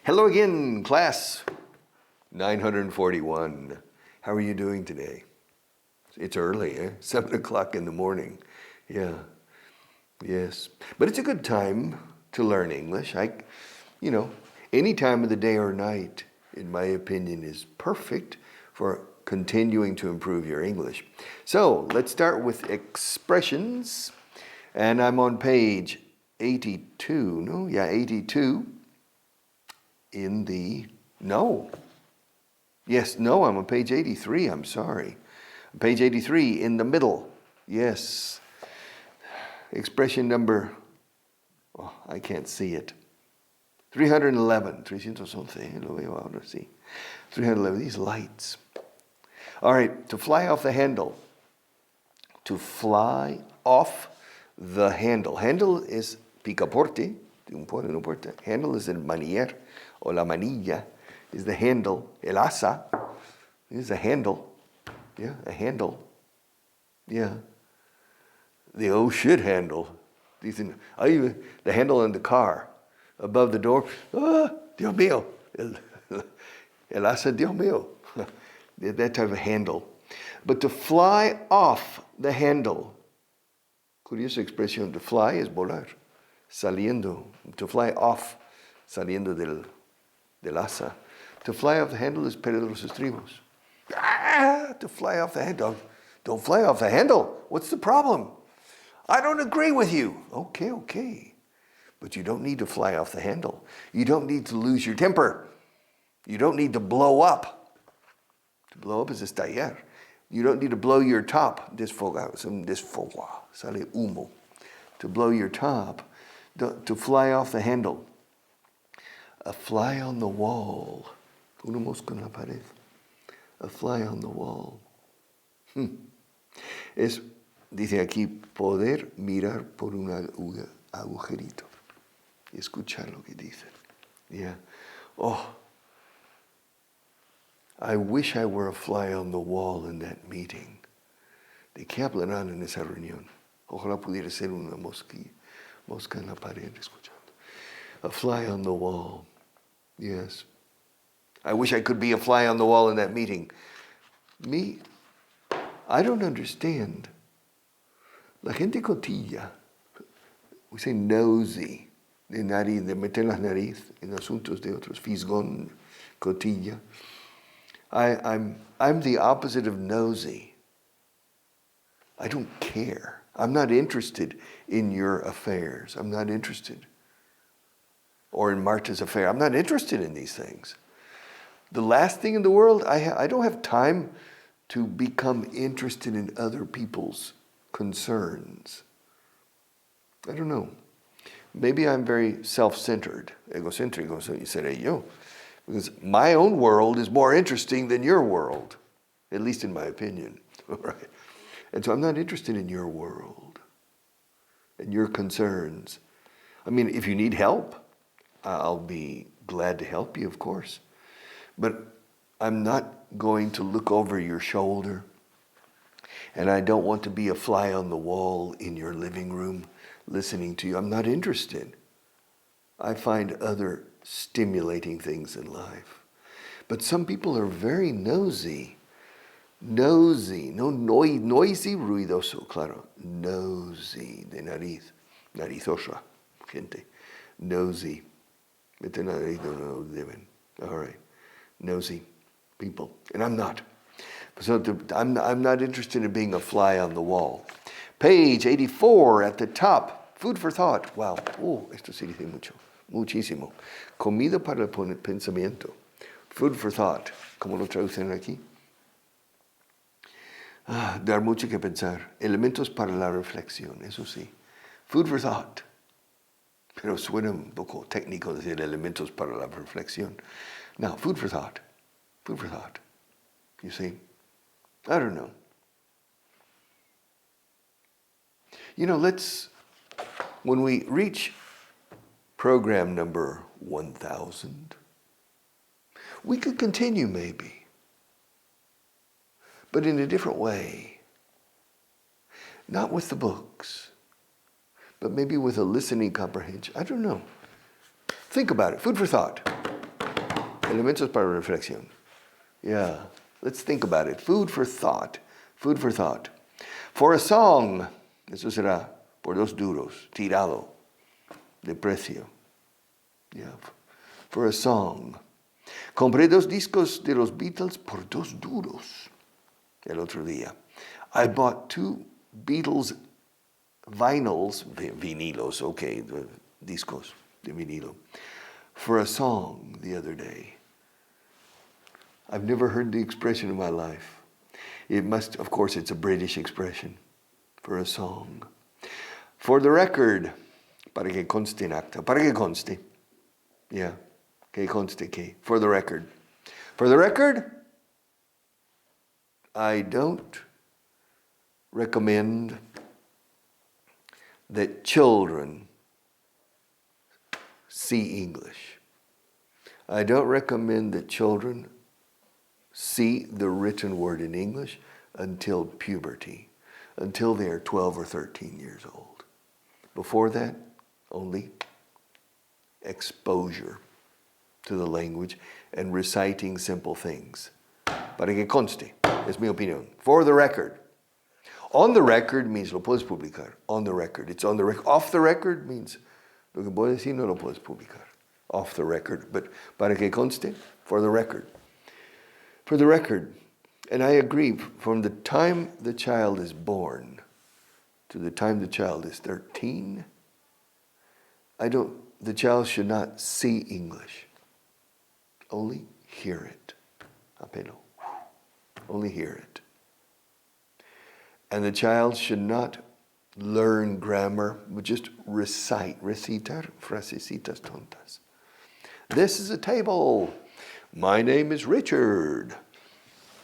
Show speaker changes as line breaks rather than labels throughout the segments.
Hello again, class 941. How are you doing today? It's early, eh? 7 o'clock in the morning. Yeah, yes. But it's a good time to learn English. Any time of the day or night, in my opinion, is perfect for continuing to improve your English. So let's start with expressions. And I'm on page 82. 82. I'm on page 83. I'm sorry. Page 83 in the middle. Yes. Expression number, I can't see it. 311. 311. Lo veo ahora sí. 311. These lights. All right. To fly off the handle. To fly off the handle. Handle is picaporte. Handle is el manier o la manilla is the handle. El asa is a handle. Yeah, a handle. Yeah. The oh shit handle. The handle in the car. Above the door. Dios mío. El asa, Dios mío. That type of handle. But to fly off the handle. Curiosa expresión. To fly is volar. Saliendo. To fly off. Saliendo del asa. To fly off the handle is perder los estribos. To fly off the handle. Don't fly off the handle. What's the problem? I don't agree with you. Okay. But you don't need to fly off the handle. You don't need to lose your temper. You don't need to blow up. To blow up is estallar. You don't need to blow your top. Desfogar. Sale humo. To blow your top. To fly off the handle. A fly on the wall. Una mosca en la pared. A fly on the wall. Dice aquí, poder mirar por un agujerito y escuchar lo que dicen. Yeah. I wish I were a fly on the wall in that meeting. ¿De qué hablarán en esa reunión? Ojalá pudiera ser una mosca en la pared escuchando. A fly on the wall. Yes. I wish I could be a fly on the wall in that meeting. Me, I don't understand. La gente cotilla, we say nosy, de meter las nariz en asuntos de otros, fisgón, cotilla. I'm the opposite of nosy. I don't care. I'm not interested in your affairs. I'm not interested. Or in Marta's affair. I'm not interested in these things. The last thing in the world, I don't have time to become interested in other people's concerns. I don't know. Maybe I'm very self-centered, egocéntrico, seré yo. Because my own world is more interesting than your world, at least in my opinion. Right? And so I'm not interested in your world and your concerns. I mean, if you need help, I'll be glad to help you, of course. But I'm not going to look over your shoulder. And I don't want to be a fly on the wall in your living room listening to you. I'm not interested. I find other stimulating things in life. But some people are very nosy. Nosy. No noisy, ruidoso, claro. Nosy, de nariz. Narizosa, gente. Nosy. Mete nariz, no deben. All right. Nosy people. And I'm not. So I'm not interested in being a fly on the wall. Page 84 at the top. Food for thought. Wow. Esto sí dice mucho. Muchísimo. Comida para el pensamiento. Food for thought. ¿Cómo lo traducen aquí? Dar mucho que pensar. Elementos para la reflexión. Eso sí. Food for thought. Pero suena un poco técnico decir elementos para la reflexión. Now, food for thought. Food for thought. You see? I don't know. When we reach program number 1000, we could continue maybe, but in a different way. Not with the books, but maybe with a listening comprehension. I don't know. Think about it. Food for thought. Elementos para reflexión. Yeah, let's think about it. Food for thought. Food for thought. For a song. Eso será por 2 duros. Tirado. De precio. Yeah. For a song. Compré 2 discos de los Beatles por 2 duros. El otro día. I bought 2 Beatles vinyls, vinilos, okay, discos de vinilo, for a song the other day. I've never heard the expression in my life. It must, of course, it's a British expression, for a song. For the record, para que conste en acta, para que conste. Yeah, que conste que, for the record. For the record, I don't recommend that children see English. I don't recommend that children see the written word in English until puberty, until they are 12 or 13 years old. Before that, only exposure to the language and reciting simple things. Para que conste, es mi opinión. For the record. On the record means lo puedes publicar. On the record. It's on the record. Off the record means lo que puedes decir no lo puedes publicar. Off the record. But para que conste, for the record. For the record. And I agree, from the time the child is born to the time the child is 13, the child should not see English. Only hear it. Apeno. Only hear it. And the child should not learn grammar, but just recitar frasecitas tontas. This is a table. My name is Richard.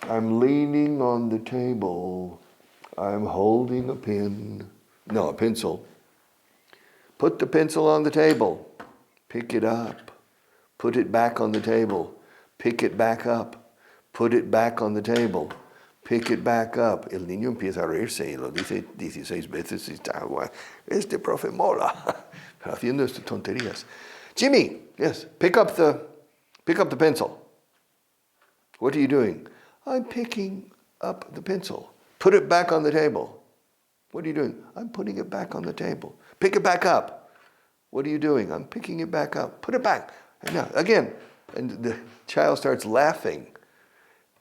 I'm leaning on the table. I'm holding a pen. No, a pencil. Put the pencil on the table. Pick it up. Put it back on the table. Pick it back up. Put it back on the table. Pick it back up. El niño empieza a reírse y lo dice 16 veces y está, este profe mola, haciendo estas tonterías. Jimmy, yes, pick up the pencil. What are you doing? I'm picking up the pencil. Put it back on the table. What are you doing? I'm putting it back on the table. Pick it back up. What are you doing? I'm picking it back up. Put it back. And now, again, and the child starts laughing.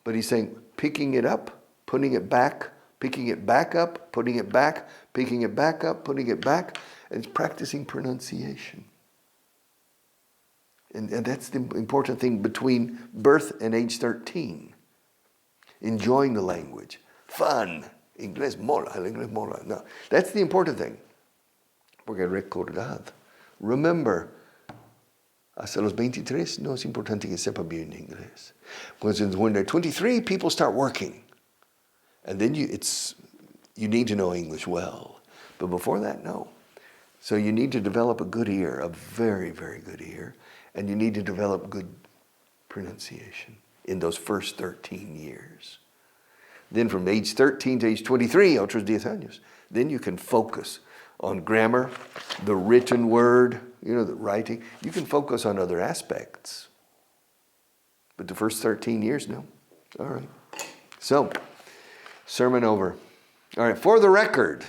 But he's saying, picking it up, putting it back, picking it back up, putting it back, picking it back up, putting it back. And it's practicing pronunciation. And that's the important thing between birth and age 13. Enjoying the language. Fun. Inglés mola, el inglés mola. No, that's the important thing. Porque recordad. Remember, hasta los 23 no es importante que sepa bien inglés. When they're 23, people start working. And then you need to know English well. But before that, no. So you need to develop a good ear, a very, very good ear. And you need to develop good pronunciation in those first 13 years. Then from age 13 to age 23, otros 10 años, then you can focus on grammar, the written word, the writing. You can focus on other aspects. But the first 13 years, no. All right. So, sermon over. All right, for the record,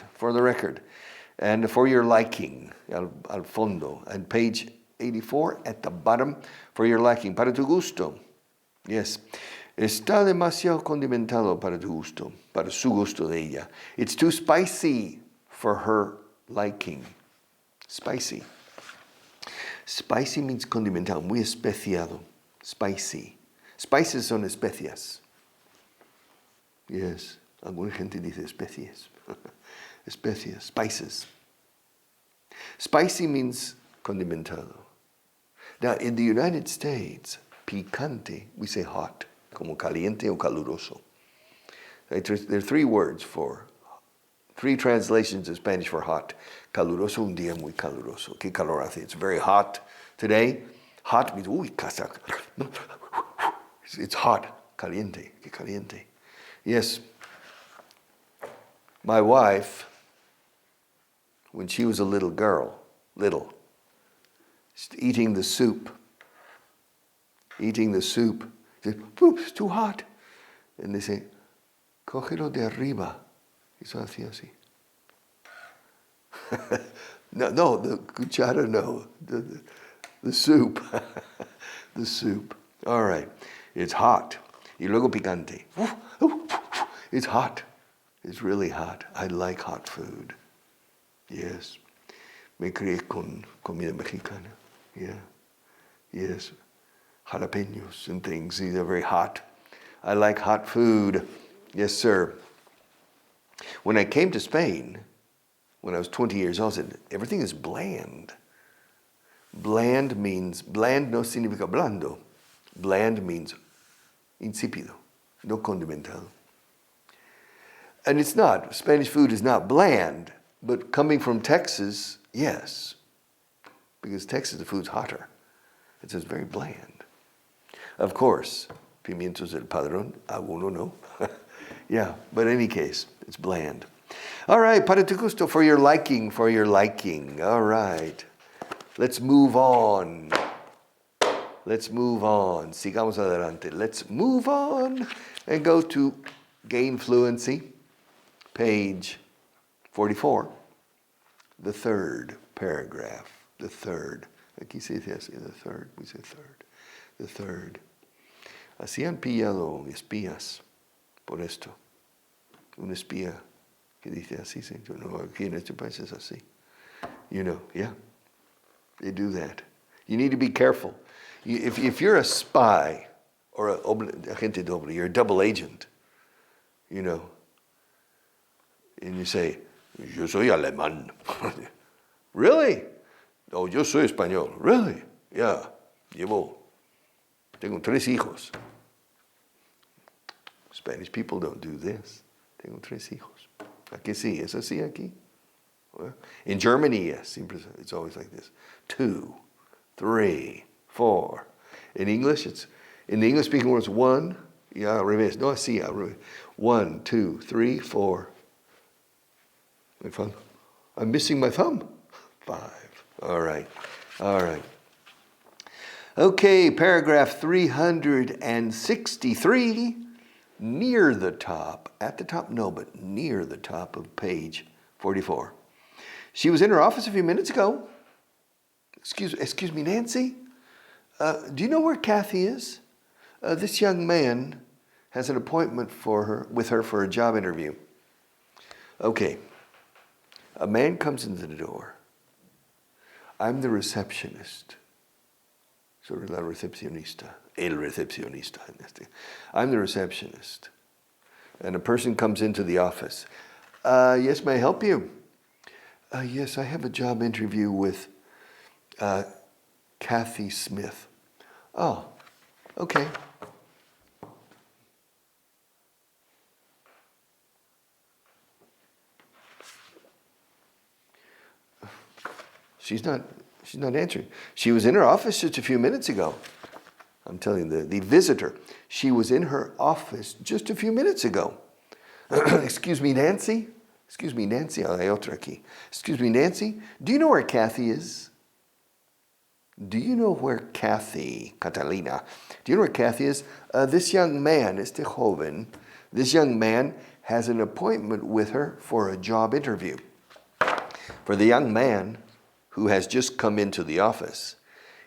and for your liking, al fondo, and page 84 at the bottom, for your liking, para tu gusto. Yes. Está demasiado condimentado para tu gusto, para su gusto de ella. It's too spicy for her liking. Spicy. Spicy means condimentado, muy especiado. Spicy. Spices son especias. Yes. Alguna gente dice especies. Especias, spices. Spicy means condimentado. Now, in the United States, picante, we say hot, como caliente o caluroso. There are 3 words for, 3 translations in Spanish for hot. Caluroso, un día muy caluroso. ¿Qué calor hace? It's very hot today. Hot means, uy, casa. It's hot. Caliente, que caliente. Yes. My wife, when she was a little girl, eating the soup eating the soup. He says, "Pooh, it's too hot." And they say, "Cógelo de arriba." Hizo así, así. No, the cuchara, no. The soup. The soup. All right. It's hot. Y luego picante. It's hot. It's really hot. I like hot food. Yes. Me crié con comida mexicana. Yeah. Yes. Jalapenos and things. They're very hot. I like hot food. Yes, sir. When I came to Spain, when I was 20 years old, I said, everything is bland. Bland no significa blando. Bland means insípido, no condimentado. And it's not. Spanish food is not bland, but coming from Texas, yes. Because Texas, the food's hotter. It's just very bland. Of course, pimientos del padrón, alguno no. Yeah, but in any case, it's bland. All right, para tu gusto, for your liking. All right. Let's move on. Sigamos adelante. Let's move on and go to Gain Fluency, page 44, the third paragraph. The third. Aquí se dice así, the third. We say third. The third. Así han pillado espías por esto. Un espía que dice así, sí. Yo no, aquí en este país es así. You know, yeah. They do that. You need to be careful. If you're a spy or a agente doble, you're a double agent, you know, and you say, "Yo soy alemán." Really? "Oh, yo soy español." Really? Yeah. Tengo 3 hijos. Spanish people don't do this. Tengo 3 hijos. Aquí sí, ¿es así aquí? Well, in Germany, yes, it's always like this. 2, 3, 4. In English, in the English-speaking world, it's 1. Yeah, al revés. No, así, al revés. 1, 2, 3, 4. My thumb. I'm missing my thumb. 5. All right. Okay, paragraph 363. Near the top, at the top, no, but near the top of page 44. She was in her office a few minutes ago. Excuse me, Nancy? Do you know where Kathy is? This young man has an appointment with her for a job interview. Okay. A man comes into the door. I'm the receptionist. Sort of la recepcionista. El recepcionista. I'm the receptionist. And a person comes into the office. Yes, may I help you? Yes, I have a job interview with Kathy Smith. Oh, okay. She's not answering. She was in her office just a few minutes ago. I'm telling you, the visitor. She was in her office just a few minutes ago. Excuse me, Nancy? Excuse me, Nancy. Hay otra aquí. Excuse me, Nancy? Do you know where Kathy is? Do you know where Kathy, Catalina, do you know where Kathy is? This young man, este joven, this young man has an appointment with her for a job interview. For the young man who has just come into the office,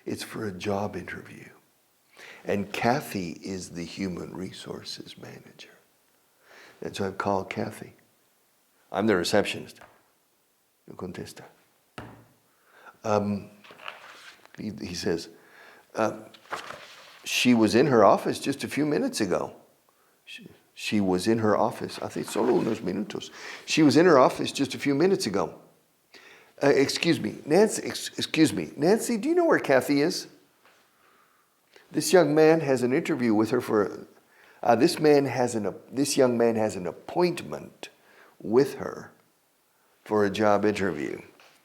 it's for a job interview. And Kathy is the human resources manager. That's why I've called Kathy. I'm the receptionist. No contesta. He says, she was in her office just a few minutes ago. She was in her office, hace solo unos minutos. She was in her office just a few minutes ago. Excuse me, Nancy, do you know where Kathy is? This young man has an interview with her for. This young man has an appointment with her for a job interview.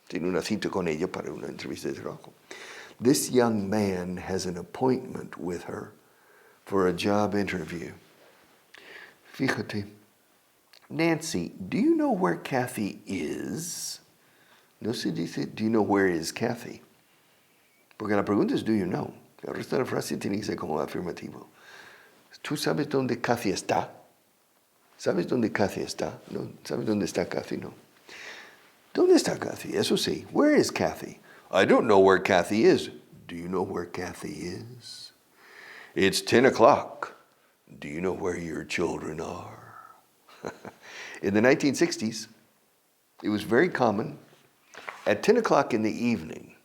Tiene una cita con ella para una entrevista de trabajo. This young man has an appointment with her for a job interview. Fíjate, Nancy, do you know where Kathy is? No se dice, do you know where is Kathy? Porque la pregunta es, do you know? El resto de la frase tiene que ser como afirmativo. ¿Tú sabes dónde Kathy está? ¿Sabes dónde Kathy está? No. ¿Sabes dónde está Kathy? No. ¿Dónde está Kathy? Eso sí. Where is Kathy? I don't know where Kathy is. Do you know where Kathy is? It's 10 o'clock. Do you know where your children are? In the 1960s, it was very common. At 10 o'clock in the evening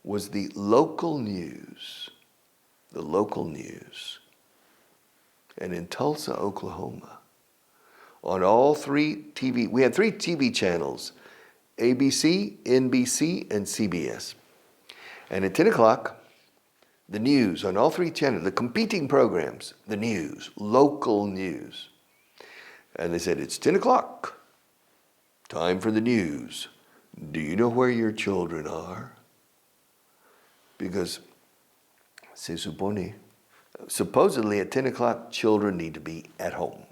was the local news. The local news. And in Tulsa, Oklahoma, on all three TV, we had three TV channels, ABC, NBC, and CBS. And at 10 o'clock, the news on all three channels, the competing programs, the news, local news. And they said, it's 10 o'clock, time for the news. Do you know where your children are? Because se supone, supposedly at 10 o'clock, children need to be at home.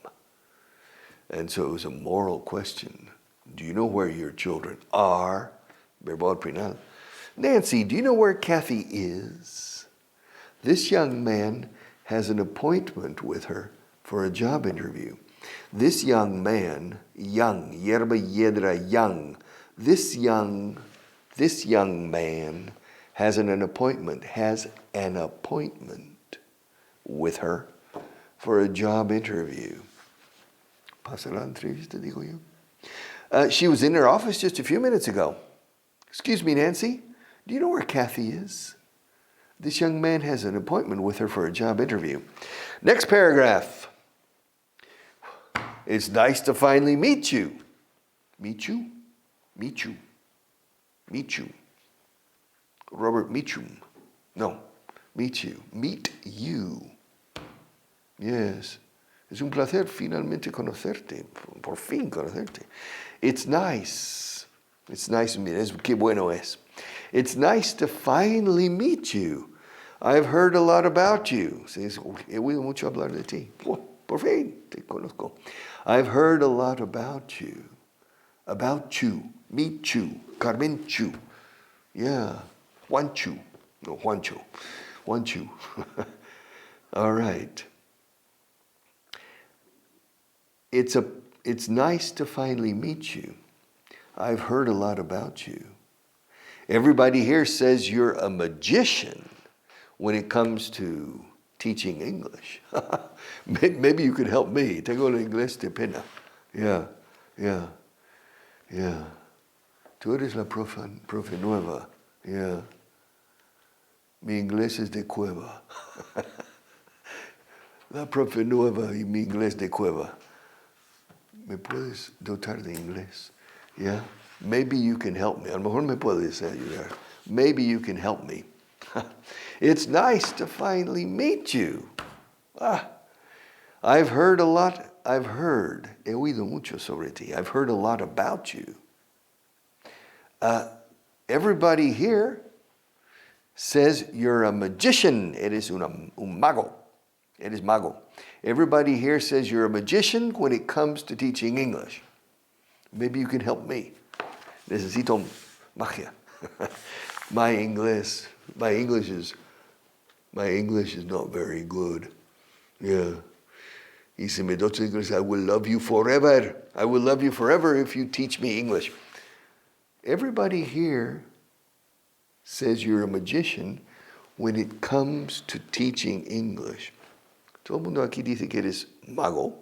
And so it was a moral question. Do you know where your children are? Verbo final. Nancy, do you know where Kathy is? This young man has an appointment with her for a job interview. This young man, young, yerba yedra, young. This young man has an appointment with her for a job interview. Pasa la entrevista, digo yo. She was in her office just a few minutes ago. Excuse me, Nancy, do you know where Kathy is? This young man has an appointment with her for a job interview. Next paragraph. It's nice to finally meet you. Meet you? Meet you. Meet you. Robert Meachum. No, meet you. Meet you. Yes. Es un placer finalmente conocerte. Por fin conocerte. It's nice. It's nice to meet you. Qué bueno es. It's nice to finally meet you. I've heard a lot about you. He oído mucho hablar de ti. Por fin te conozco. I've heard a lot about you. About you. Meet you. Carmen Chu. Yeah. Juan Chu. No, Juancho. Juan Chu. All right. It's nice to finally meet you. I've heard a lot about you. Everybody here says you're a magician when it comes to teaching English. Maybe you could help me. Tengo el inglés de pena. Yeah. Tú eres la profe nueva. Yeah. Mi inglés es de cueva. La profe nueva y mi inglés de cueva. ¿Me puedes dotar de inglés? Yeah. Maybe you can help me. A lo mejor me puedes ayudar. Maybe you can help me. It's nice to finally meet you. I've heard, he oído mucho sobre ti. I've heard a lot about you. Everybody here says you're a magician. Eres un mago. Eres mago. Everybody here says you're a magician when it comes to teaching English. Maybe you can help me. Necesito magia. My English is not very good. Yeah. Y si me doy English, I will love you forever. I will love you forever if you teach me English. Everybody here says you're a magician when it comes to teaching English. Todo el mundo aquí dice que eres mago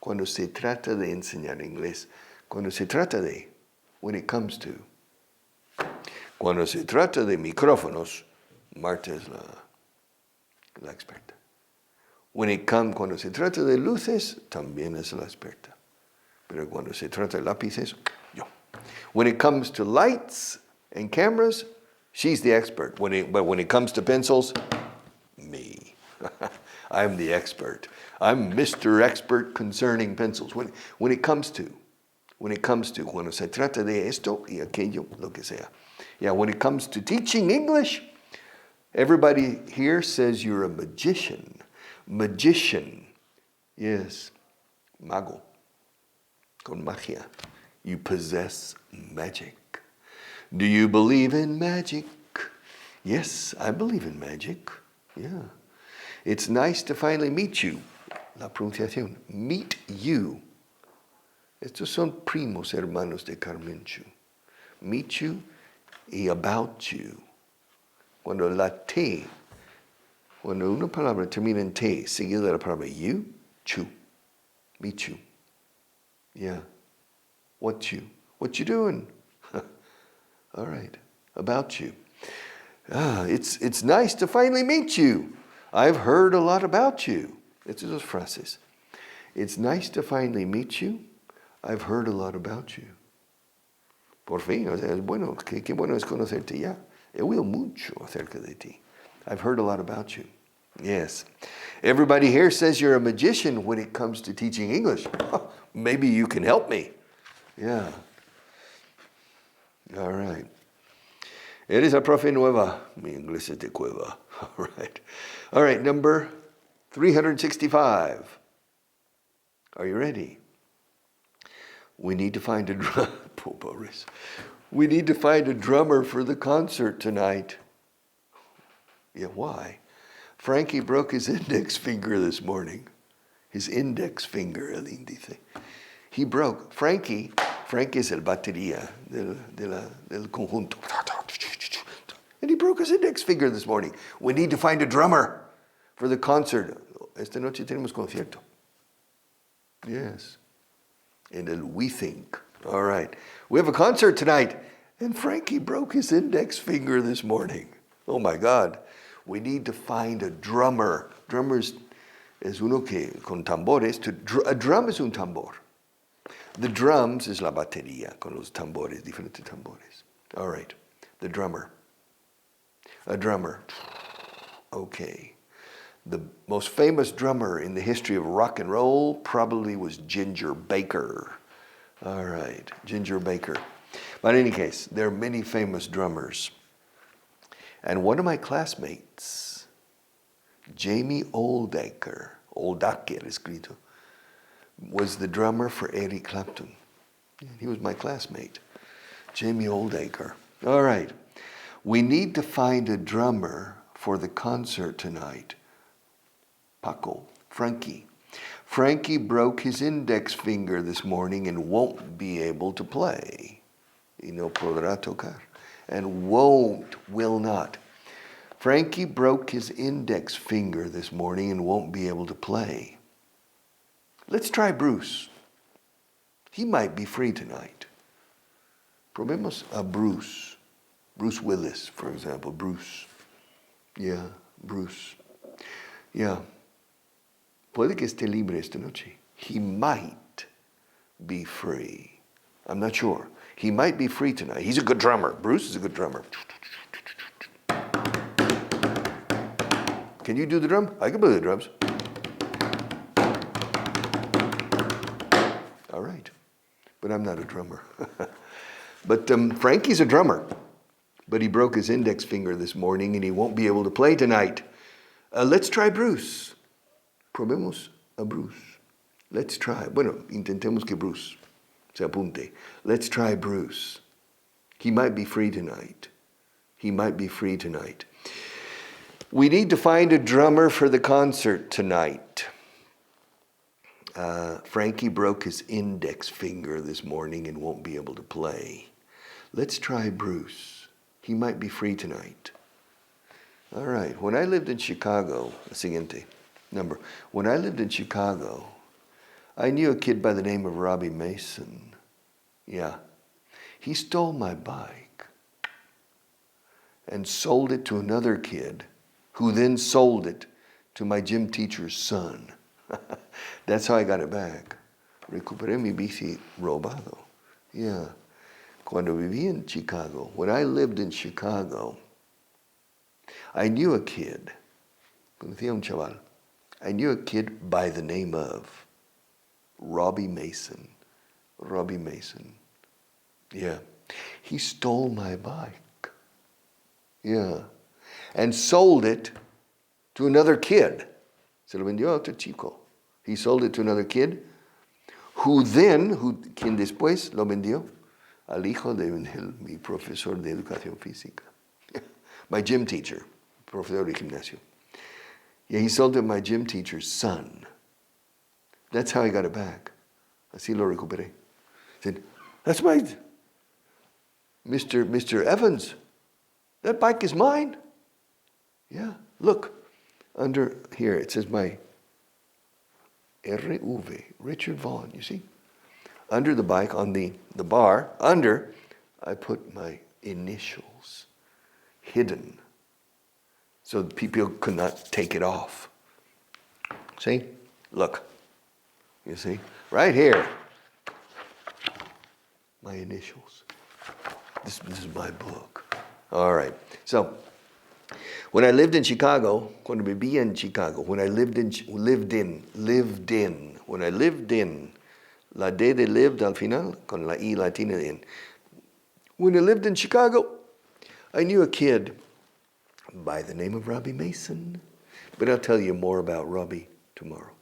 cuando se trata de enseñar inglés. Cuando se trata de, when it comes to. Cuando se trata de micrófonos, Marta es la experta. Cuando se trata de luces, también es la experta. Pero cuando se trata de lápices, yo. When it comes to lights and cameras, she's the expert. But when it comes to pencils, me. I'm the expert. I'm Mr. Expert concerning pencils. When it comes to, cuando se trata de esto y aquello, lo que sea. Yeah, when it comes to teaching English, everybody here says you're a magician. Magician. Yes. Mago. Con magia. You possess magic. Do you believe in magic? Yes, I believe in magic. Yeah. It's nice to finally meet you. La pronunciación. Meet you. Estos son primos hermanos de Carmenchu. Meet you y about you. Cuando la T, cuando una palabra termina en T, seguida de la palabra you, chu. Meet you. Yeah. What you? What you doing? All right. About you. It's nice to finally meet you. I've heard a lot about you. Estas dos frases. It's nice to finally meet you. I've heard a lot about you. Por fin, o sea, es bueno, qué bueno es conocerte ya. He oído mucho acerca de ti. I've heard a lot about you. Yes. Everybody here says you're a magician when it comes to teaching English. Maybe you can help me. Yeah. All right. Eres la profe nueva. Mi inglés es de cueva. All right. All right, number 365. Are you ready? We need to find a We need to find a drummer for the concert tonight. Yeah, why? Frankie broke his index finger this morning. His index finger, el índice. He broke. Frankie es el batería del conjunto. And he broke his index finger this morning. We need to find a drummer for the concert. Esta noche tenemos concierto. Yes. In el We Think. All right. We have a concert tonight. And Frankie broke his index finger this morning. Oh my God. We need to find a drummer. Drummers es uno que con tambores. A drum es un tambor. The drums is la batería con los tambores, diferentes tambores. All right. The drummer. A drummer. Okay. The most famous drummer in the history of rock and roll probably was Ginger Baker. All right, Ginger Baker. But in any case, there are many famous drummers. And one of my classmates, Jamie Oldaker escrito, was the drummer for Eric Clapton. He was my classmate, Jamie Oldaker. All right, we need to find a drummer for the concert tonight. Paco, Frankie. Frankie broke his index finger this morning and won't be able to play. Y no podrá tocar. And will not. Frankie broke his index finger this morning and won't be able to play. Let's try Bruce. He might be free tonight. Probemos a Bruce. Bruce Willis, for example. Bruce. Yeah, Bruce. Yeah. Puede que esté libre esta noche. He might be free. I'm not sure. He might be free tonight. He's a good drummer. Bruce is a good drummer. Can you do the drum? I can play the drums. All right. But I'm not a drummer. But Frankie's a drummer. But he broke his index finger this morning and he won't be able to play tonight. Let's try Bruce. Probemos a Bruce. Let's try. Bueno, intentemos que Bruce se apunte. Let's try Bruce. He might be free tonight. He might be free tonight. We need to find a drummer for the concert tonight. Frankie broke his index finger this morning and won't be able to play. Let's try Bruce. He might be free tonight. All right. When I lived in Chicago, siguiente. Number. When I lived in Chicago, I knew a kid by the name of Robbie Mason. Yeah. He stole my bike and sold it to another kid who then sold it to my gym teacher's son. That's how I got it back. Recuperé mi bici robado. Yeah. Cuando viví en Chicago, when I lived in Chicago, I knew a kid. Conocía un chaval. I knew a kid by the name of Robbie Mason. Robbie Mason. Yeah. He stole my bike. Yeah. And sold it to another kid. Se lo vendió a otro chico. He sold it to another kid, quien después lo vendió al hijo de mi profesor de educación física. My gym teacher, profesor de gimnasio. Yeah, he sold it to my gym teacher's son. That's how I got it back. Así lo recuperé. He said, that's my Mr. Evans. That bike is mine. Yeah, look. Under here, it says my RV, Richard Vaughan, you see? Under the bike, on the bar, under, I put my initials, hidden, so that people could not take it off. See? Look. You see? Right here. My initials. This is my book. All right. So, when I lived in Chicago, cuando vivía en Chicago, when I lived in, when I lived in, la D de lived al final, con la I latina in. When I lived in Chicago, I knew a kid by the name of Robbie Mason. But I'll tell you more about Robbie tomorrow.